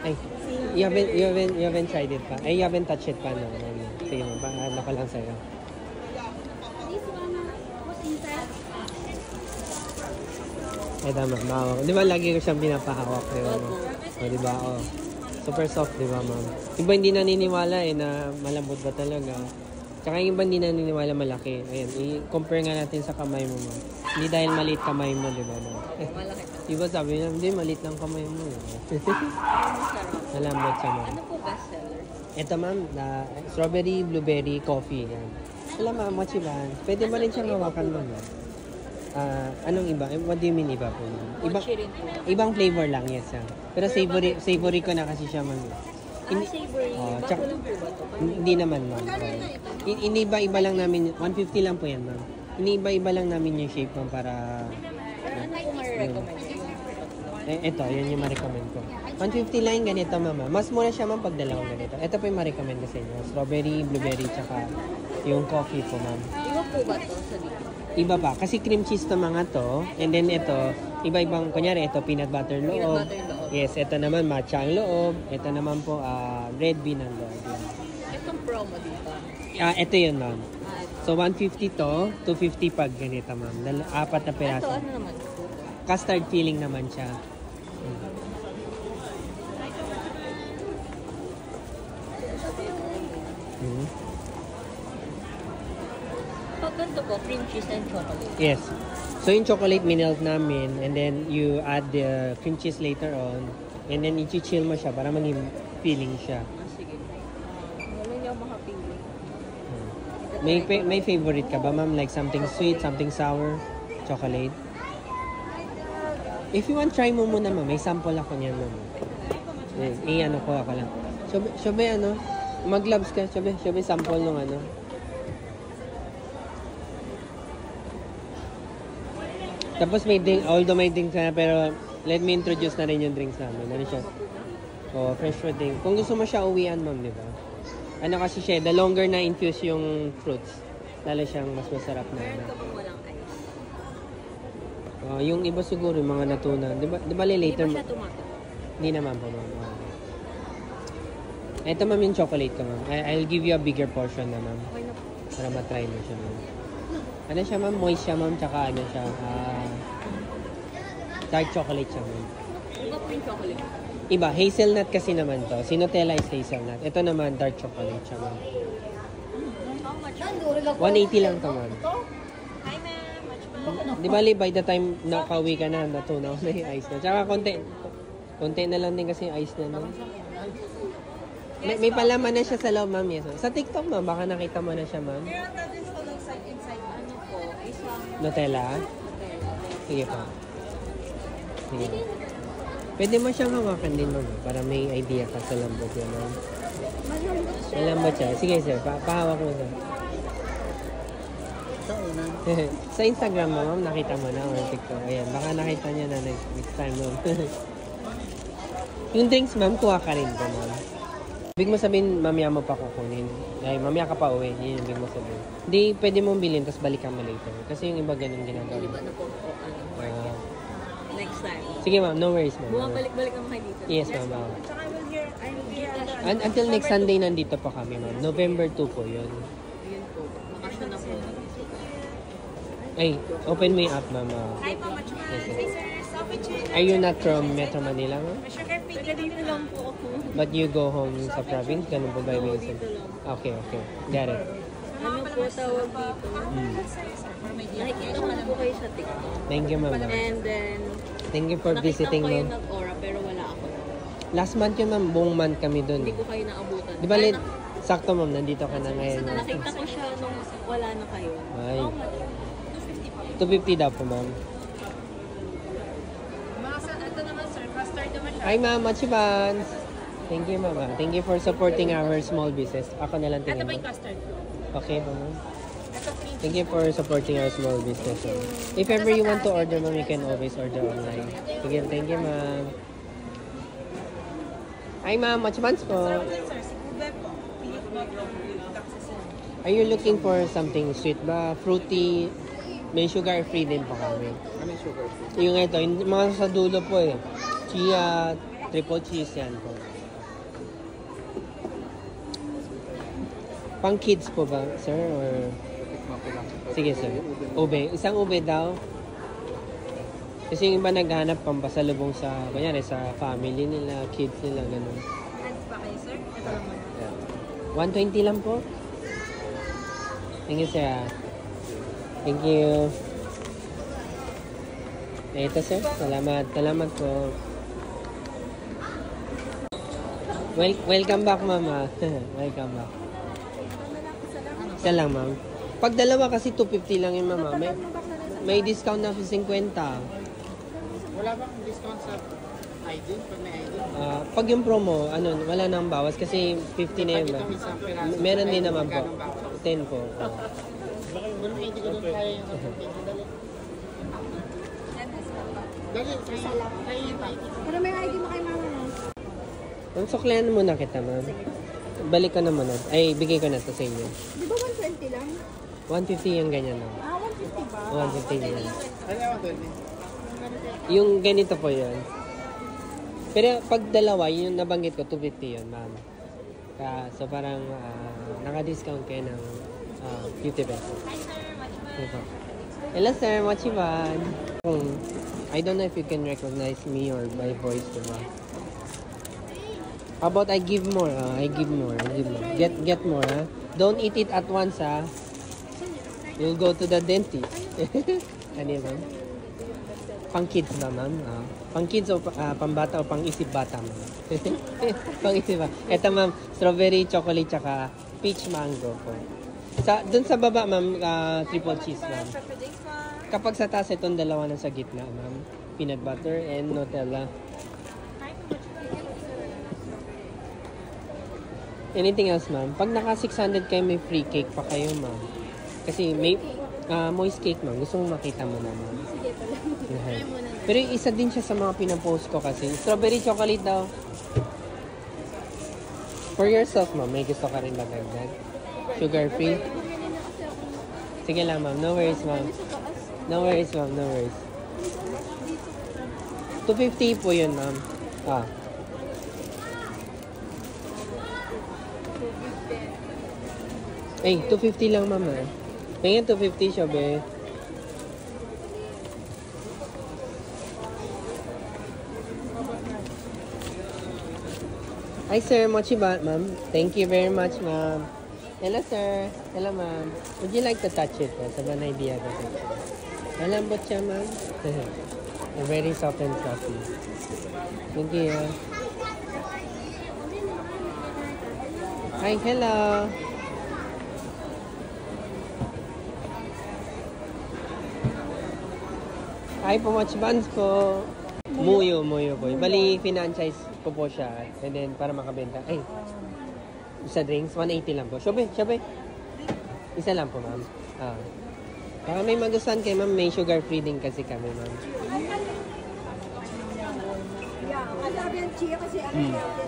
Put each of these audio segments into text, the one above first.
Ay, you haven't tried it pa? Ay, you haven't touched it pa, no? Sige, ano ko lang sa'yo. This one, what's inside? Ay, tama. Di ba lagi ko siyang pinapahawak, di ba? O, di ba? O. Super soft, di ba, ma'am? Iba hindi naniniwala na malambot ba talaga. Tsaka yung iba hindi naniniwala malaki. Ayan, i-compare nga natin sa kamay mo, ma'am. Hindi dahil maliit kamay mo, di ba, ma'am? Malaki pa. Diba sabi niya, hindi, maliit lang kamay mo. Malambot siya, ma'am. Ano po bestseller? Ito, ma'am, strawberry, blueberry, coffee. Yan. Wala, ma'am, mochiban. Pwede mo rin siyang hawakan mo, ma'am. Anong iba? What do you mean iba po? Ibang flavor lang, yes. Pero savory ko na kasi siya, ma'am. Savory. Bakulong po ba ito? Hindi naman, ma'am. Iniba-iba lang namin. 150 lang po yan, ma'am. Iniba-iba lang namin yung shape, ma'am, para... Ano po ma-recommend? Ito, yun yung ma-recommend ko. 150 lang yung ganito, mama. Mas mura siya, ma'am, pag dalawang ganito. Ito po yung ma-recommend ko sa inyo. Strawberry, blueberry, tsaka yung coffee po, ma'am. Iba po ba ito sa dito? Iba pa. Kasi cream cheese to mga to. And then ito, iba-ibang, kunyari, ito peanut butter loob. Peanut butter loob. Yes, ito naman matcha ang loob. Ito naman po, red bean ang loob. Itong promo dito. Ito yun, ma'am. So, 150 to, 250 pag ganito, ma'am. 4 na piraso. Ito, ano naman? Custard filling naman siya. Pag ganito po, cream cheese and chocolate. Yes. So yung chocolate minelt namin and then you add the cream cheese later on and then i-chill mo siya para maging feeling siya. Sige. Wala niyo makapili. May favorite ka ba, ma'am? Like something sweet, something sour, chocolate? If you want, try mo muna, ma'am. May sample ako niyan, ma'am. Ano ko ako lang. Shobe, ano? Mag-gloves ka. Shobe, sample nung ano. Tapos may drink, although may drinks na, pero let me introduce na rin yung drinks namin. Ano siya? Oh, fresh fruit drink. Kung gusto mo siya uwian, ma'am, di ba? Ano kasi siya, the longer na infuse yung fruits, lalo siyang mas masarap na. Meron ka bang walang ice? Yung iba siguro, yung mga natunan. Di ba later? Hindi ba siya tumato? Hindi naman po, ma'am. Ito, ma'am, yung chocolate ko, ma'am. I'll give you a bigger portion na, ma'am. Okay na po. Para matry mo siya, ma'am. Ano siya, ma'am? Moist siya, ma'am. Tsaka ano siya, dark chocolate siya, ma'am. Iba po yung chocolate. Iba, hazelnut kasi naman to. Si Nutella is hazelnut. Ito naman, dark chocolate siya, ma'am. How much? 180 lang to, ma'am. Hi, ma'am. Di ba, by the time nakauwi ka na, natunaw na yung ice na. Tsaka konti na lang din kasi yung ice na, ma'am. May palaman na siya sa loob, ma'am. Yes. Sa TikTok, ma'am, baka nakita mo na siya, ma'am. Ano po? Isang Nutella? Sige pa. Sige. Pwede mo siyang hawakan din, ma'am, para may idea ka sa lambot yun, ma'am. Malambot siya. Sige, sir. Pahawak mo, sir. Sa Instagram mo, ma'am, nakita mo na or TikTok. Ayan, baka nakita niya na next time, ma'am. Yung drinks, ma'am, kuha ka rin ko, ma'am. Ibig mo sabihin, mamaya mo pa kukunin. Ay, mamaya ka pa uwi. Yun yung ibig mo sabihin. Hindi, pwede mong bilhin, tapos balikan mo later. Kasi yung iba ganun ginagawa. iba na po. Next time. Sige, ma'am. No worries, ma'am. Bumabalik-balik naman kayo dito. Yes, ma'am. Tsaka I will hear. Until next Sunday, nandito pa kami, ma'am. November 2 po yun. Yun po. Makasyon na po. Ay, open mo yung app, ma'am. Hi po, much Yes, are you not from Metro Manila, ma'am? Taga dito lang po ako. But you go home sa province? Ganun po ba yung Dito lang. Okay. Got it. Ano po tawag dito? Nakikita ko na po kayo sa TikTok. Thank you, ma'am. And then, Thank you for visiting, nakita ko kayo ma'am. nag-aura pero wala ako. Last month yun, ma'am. Buong month kami dun. Hindi ko kayo naabutan. Di ba, sakto, ma'am. Nandito ka na ngayon. ma'am. Nakita ko siya nung wala na kayo. Ay. How much? 250 daw po, ma'am. Ito naman sir, custard naman siya. Hi, ma'am. Machibans. Thank you, ma'am. Thank you for supporting our small business. Ako na lang tingin. Ito ba yung custard? Okay po, ma'am. Ito free. Thank you for supporting our small business. Ma'am. If ever you want to order, ma'am, you can always order online. Sige, thank you, ma'am. Hi, ma'am. Machibans po. Are you looking for something sweet ba? Fruity? May sugar free din po kami. Ano sugar? Yung ito, yung mga sa dulo po eh. Chia, triple cheese yan po. Pang kids po ba, sir? Or... Sige, sir. Ube. Isang ube daw. Kasi yung iba naghanap pang pasalubong sa, kunyari, sa family nila, kids nila, ganun. Ads pa kayo, sir? Ito lang muna. Yeah. 120 lang po. Thank you, sir. Thank you. Ito, sir. Salamat. Salamat po. Welcome back, mama. Welcome back. Isa lang, ma'am. Pag dalawa kasi 250 lang yun, mama. May discount na 50. Wala bang discount sa ID? Pag may ID? Pag yung promo, wala nang bawas kasi 50 na yun, Pag ma'am. ito isang piraso, Meron din ID, naman po. magkano ba? 10 po. Wala may ID ko doon kaya yung dali. Dali, kaya yung ID. Pero may ID mo kay mama mo. Ang suklayan muna kita, ma'am. Balik ko na muna. Ay, bigay ko na to sa inyo. Di ba 120 lang? 150 yung ganyan, ma'am. 150 ba? 150 yan. Ano naman doon? Yung ganito po yun. Pero pag dalawa, yung nabanggit ko, 250 yun, ma'am. So parang naka-discount kayo ng 50 pesos. Ito. Hello, sir. Mochiban. I don't know if you can recognize me or my voice, diba? How about I give more? I give more. Get more, ha? Don't eat it at once, ha? You'll go to the dentist. Ano yun, ma'am? Pang kids ba, ma'am? Pang kids o pang bata o pang isip bata, ma'am? Pang isip ba? Ito, ma'am, strawberry, chocolate, tsaka peach mango po. Dun sa baba, ma'am, triple cheese, ma'am. Kapag sa taas, itong dalawa na sa gitna, ma'am. Peanut butter and Nutella. Anything else, ma'am? Pag naka 600 kayo, may free cake pa kayo, ma'am. Kasi may moist cake, ma'am. Gusto mong makita mo na, ma'am. Sige pala. Pero isa din siya sa mga pinapost ko kasi. Strawberry chocolate daw. For yourself, ma'am, may gusto ka rin magdagdag? Sugar free? Sige lang, ma'am. No worries, ma'am. No worries, ma'am. No worries. 250 po yun, ma'am. Eh, 250 lang, ma'am. Tingnan, 250 siya, be. Hi, sir. Mochi ba, ma'am? Thank you very much, ma'am. Hello, sir. Hello, ma'am. Would you like to touch it? Sa ba na idea ko? Malambot siya, ma'am. Very soft and fluffy. Thank you. Hi, hello. Hi po, Mochi Buns po. Muyo po. Bali, finance ko po siya. And then, para makabenta. Ay, isa drinks, 180 lang po. Shobe. Isa lang po, ma'am. Baka may magustuhan kayo, ma'am. May sugar free din kasi kami, ma'am.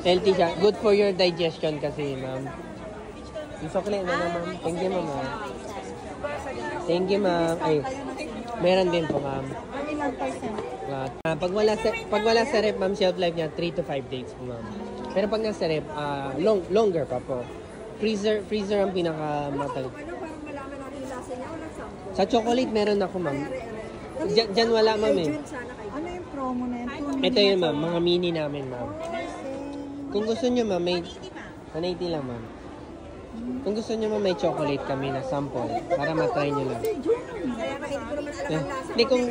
Healthy siya. Good for your digestion kasi, ma'am. Yung chocolate na, ma'am. Thank you, ma'am. Thank you, ma'am. Ay, meron din po, ma'am. Pag wala sa rep, ma'am, shelf life niya 3 to 5 days po, ma'am. Pero pag nasa rep, longer pa po. Freezer ang pinakamatagal. Sa chocolate meron ako, ma'am. Diyan wala, ma'am, eh. Ano yung promo na yun? Ito yun, ma'am. Mga mini namin, ma'am. Kung gusto nyo, ma'am, may 180 lang, ma'am. Kung gusto nyo, ma'am, may chocolate kami na sample para matry nyo lang. Hindi, kung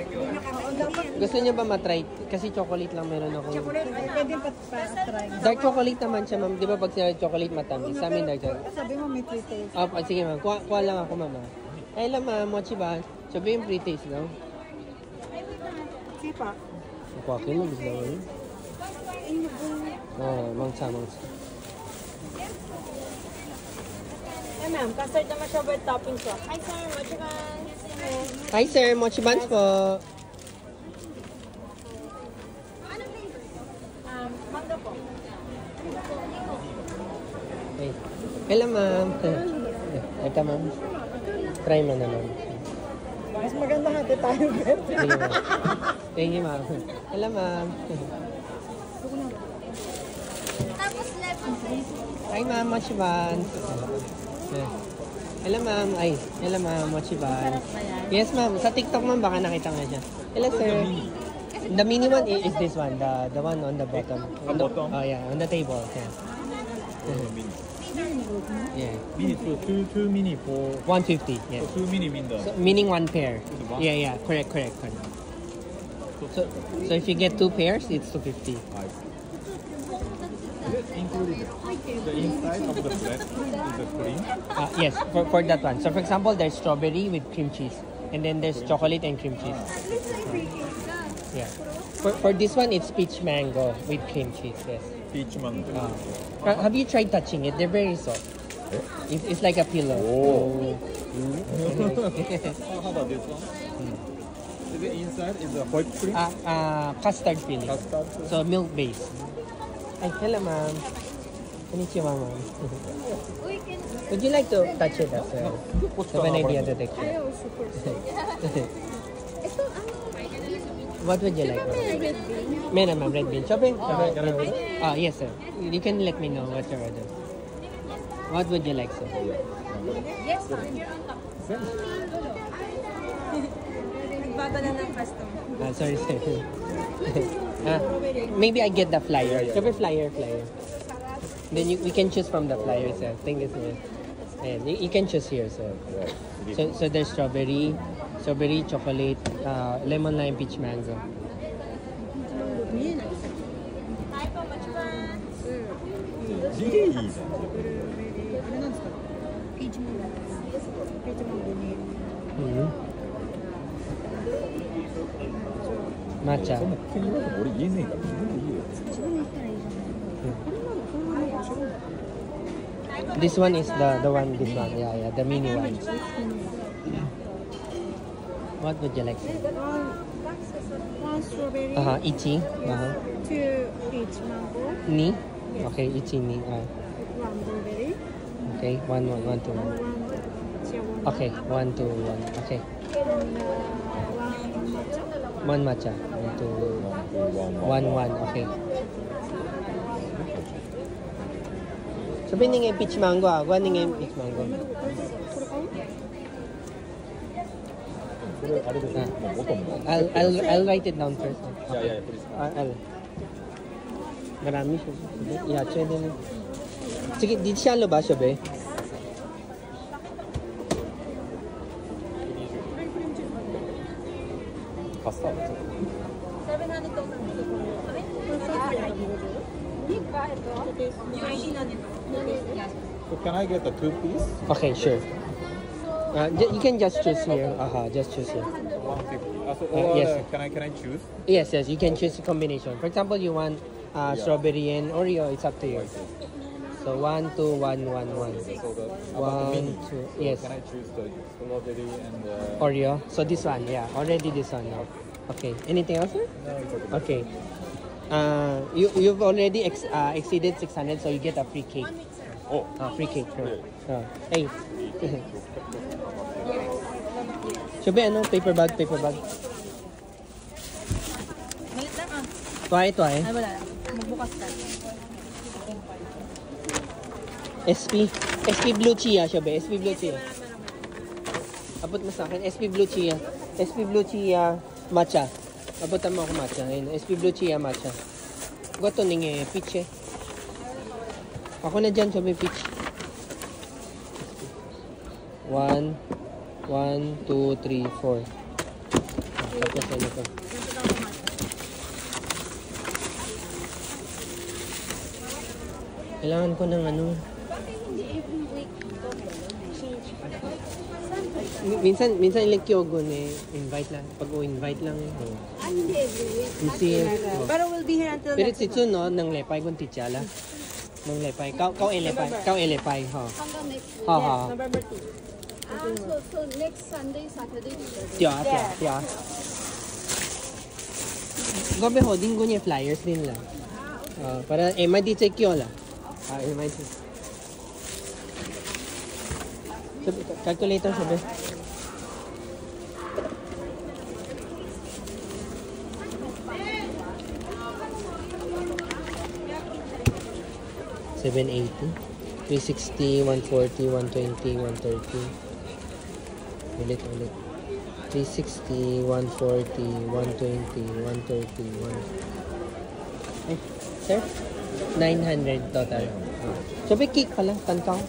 gusto nyo ba matry, kasi chocolate lang meron ako. Pwede pa-try. Dark chocolate naman siya, ma'am. Di ba pag sila chocolate matamis? Sa amin dark chocolate. Sabi mo may pre-taste. Sige, ma'am. Kuha lang ako, ma'am. Ay lang, ma'am. Mochi ba? Sabi yung pre-taste, no? Sipa. Kuha kayo, ma'am. Gusto mo yun? Mangsa. Eh ma'am, custard naman siya with toppings po. Hi sir, Mochi Buns. Hi, sir. Mochi Buns po. Mangga po. Hey. Hello, ma'am. Ito, ma'am. Try mo na, ma'am. Mas maganda hati tayo, Ben. Sige, ma'am. Thank you, ma'am. Hello, ma'am. Hi, ma'am. Mochiban. Yeah. Hello, ma'am. Ay, hello, ma'am. Mochiban. Yes, ma'am. Sa TikTok, ma'am, baka nakita nga siya. Hello, sir. The mini one is this one. The one on the bottom. On the bottom? Oh, yeah. On the table. Yeah. Yeah. Mini, so two mini for 150. Yeah. 2 mini window. So, meaning one pair. One? Yeah, yeah. Correct. So if you get 2 pairs, it's 250. Including the inside of the bread is the cream. Yes, for that one. So for example, there's strawberry with cream cheese. And then there's chocolate and cream cheese. Yeah. For this one, it's peach mango with cream cheese. Yes. Peach mango. Have you tried touching it? They're very soft. It's like a pillow. Oh. Oh. How about this one? The inside is a white cream. Custard filling. Custard. So milk base. Ay, hello ma'am. Konnichiwa ma'am. Would you like to touch it as well? Have an idea the texture. What would you like? Meron ma'am, red bean. Shopping? Yes sir. You can let me know what your order. What would you like sir? Yes, ma'am. You're on top. Nagbabala ng customer. Sorry sir. Maybe I get the flyer. Shopping flyer. Then we can choose from the flyer sir. Thank you sir. And you can choose here sir. So there's strawberry, chocolate, lemon lime, peach mango. Hi po, Mochiban. Matcha. This one is the one. This one, yeah, the mini one. What would you like? One strawberry, Ichi. 2 peach mango, Ni. Okay, ichi ni. 1 blueberry, Okay, one, two, 1 one. chihuahua, Okay, 1, 2, 1. Okay, and 1 matcha. one matcha. 1, 2, 1. Okay. Sabihin nga yung peach mango Kuha nga yung peach mango. I'll write it down first. Yeah, please. I'll. Marami siya. Yeah, check din. Sige, dito siya ba siya be? Pasta. 700 total. Yung ID na nito. So can I get the 2 piece? Okay, sure. You can just choose here. Just choose here. 150. Yes. Can I choose? Yes, you can choose a combination. For example, you want strawberry and Oreo, it's up to you. So 1, 2, 1, 1, 1. So the 1, 2, yes. Can I choose the strawberry and Oreo. So this one, yeah, already this one. Okay. Anything else, sir? No, it's okay. Okay. You've already exceeded 600, so you get a free cake. Oh. Free cake. Really? Hey. Shobe, ano? Paper bag. Malit lang Tuwai. Ay, wala lang. Magbukas ka. SP Blue Chia, Shobe. SP Blue Chia. Abot mo sa akin. SP Blue Chia. SP Blue Chia matcha. Abutan mo ako matcha. Ayun. SP Blue Chia matcha. Goto ning peach eh. Ako na dyan, Shobe, peach. 1, 2, 3, 4. Tapos ano to? Kailangan ko ng ano. Minsan ilang kyogon invite lang. Pag invite lang. Hindi every week. Kasi, Pero we'll be here until pero next sitsun no, nang lepay kung titsala. Nang lepay. Kau elepay. Ha. Hanggang next week. Ha. November 2. So next Sunday, Saturday, Saturday. Tiya. Gabi ho, din niya flyers din lang. Para, may check yun lang. May check. Calculator sabi. 780. 360, 140, 120, 130. Ulit. 360, 140, 120, 130, 1... Ay, sir? 900 total. So, may cake pala. Tantang.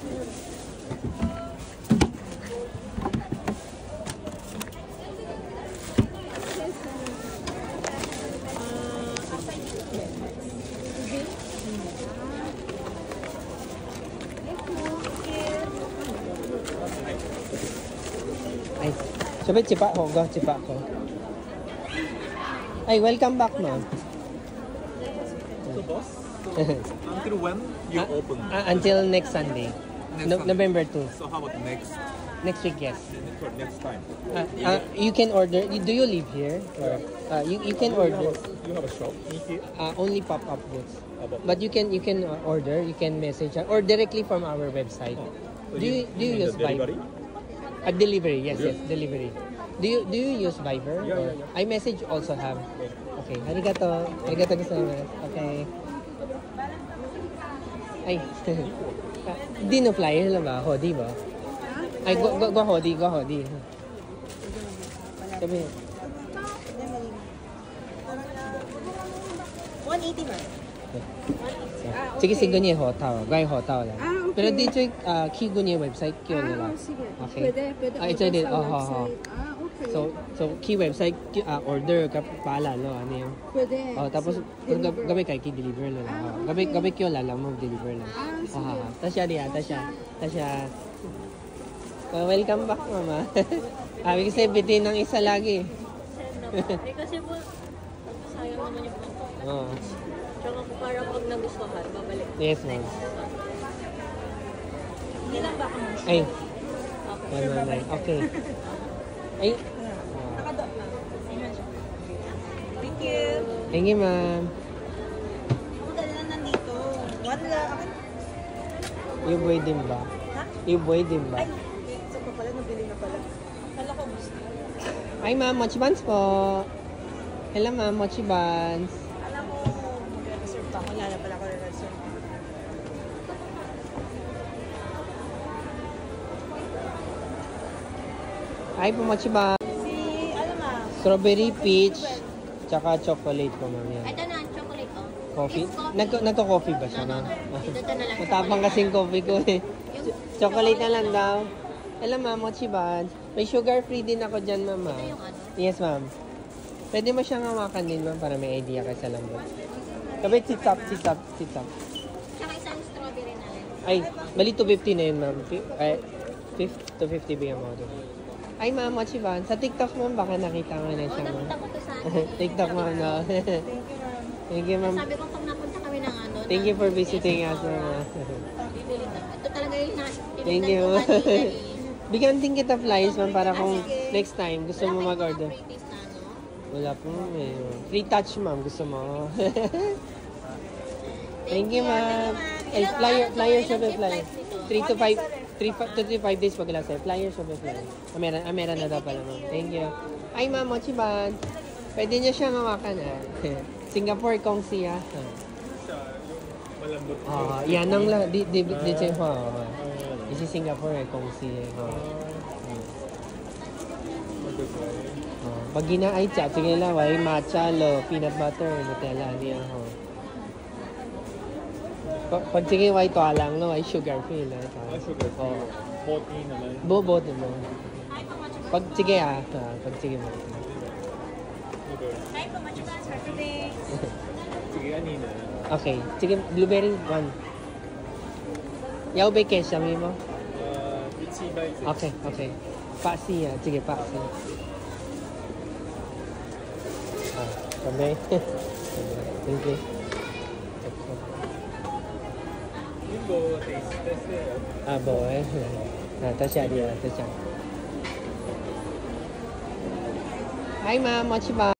Ay, sabi, tsipa ko. Ay, welcome back, ma'am. So, boss, until when you open? Until next Sunday. Next Sunday. November 2. So how about Next week, yes. next time? You can order. Do you live here? Or, you can order. You have a shop here? Only pop-up goods. Pop-up. But you can order. You can message or directly from our website. So Do you mean use the delivery? Viber? Delivery, yes, delivery. Do you use Viber? Yeah, or yeah. iMessage also have. Okay, arigato gozaimasu. Okay. Ay, di no flyer lang ba? Hodi ba? Ay, go hodi. Sabi, 180 ba? sige, sigunye hotel. Gay hotel lang. Okay. Pero dito, Kigunye website, kyo nila. Sige. Okay. Pwede Ito order din. sa Okay. website. Okay. So key website order ka pala no ano yun. Pwede. Tapos Deliver. gabi kay deliver na lang. Gabi kyo lalang mo deliver lang. Sige. Tasya. Welcome back, mama. Kasi bitin ng isa lagi. Kasi po, sayang naman yung pangko. Oo. Tsaka po para pag nagustuhan, babalik. Yes, ma'am. Hindi lang ba kami? Ay, Okay. 119. Okay. Ay. Thank you. Thank you, ma'am. Ang dali na nandito. Wala. Iboy din ba? Ha? Iboy din ba? So pa pala, nabili na pala. Kala ko gusto. Ay, ma'am, mochi buns po. Hello, ma'am, mochi buns. Alam mo, mag-reserve pa ako. Wala na pala ako reserve. Ay, po mochi buns. Ano ma? Strawberry, peach, tsaka chocolate po, ma'am. Yan. Ito na, chocolate oh. Coffee? It's coffee. Nagko-coffee ba siya, No. ma'am? Ito na lang. Matapang kasing coffee ko eh. Yung Chocolate na lang daw. Hello, ma'am, mochi buns. May sugar-free din ako dyan, ma'am. Ito yung ano. Yes, ma'am. Pwede mo siyang hawakan din, ma'am, para may idea ka sa lambot. Kapit, sit up. Tsaka isang strawberry na lang. Ay, bali 250 na yun, ma'am. Ay, 250 bigyan mo doon. Ay, ma'am, mochi buns. Sa TikTok, ma'am, baka nakita mo na siya, ma'am. Nakita ko to sa akin. TikTok, ma'am, no? Thank you, ma'am. Sabi ko pag napunta kami ng ano. Thank you for visiting us, ma'am. Bibili na. Ito talaga yung Thank you. Bigyan din kita flyers, ma'am, para kung next time gusto mo mag-order. Wala po, ma'am. Eh. Free touch, ma'am. Gusto mo. Thank you, ma'am. Ay, flyer shop and flyer. 3 to 5 days pag last time. Flyer shop and flyer. Meron na daw pala, ma'am. Thank you. Ay, ma'am, mochi ban. Pwede niya siya mawakan, Singapore, Kong siya. Malambot. Yan ang di siya, Isi Singapore, Kong siya. Pag ginaay cha, sige lang, why matcha, peanut butter, Nutella, niya, Pag sige, why to lang, no, ay sugar free, no? Sugar. Boti naman. Bobo, mo. Pag sige, pag sige mo. Hi, pumacho ba sa today? Sige, anina. Okay, sige, blueberry, 1. Yaw ba kesha mo? Itzy bites. Okay. Paksi, sige, paksi. Kami. Thank you. You go taste test it. Boy. Tasya dia, tasya. Hi, ma'am. Mochi ba?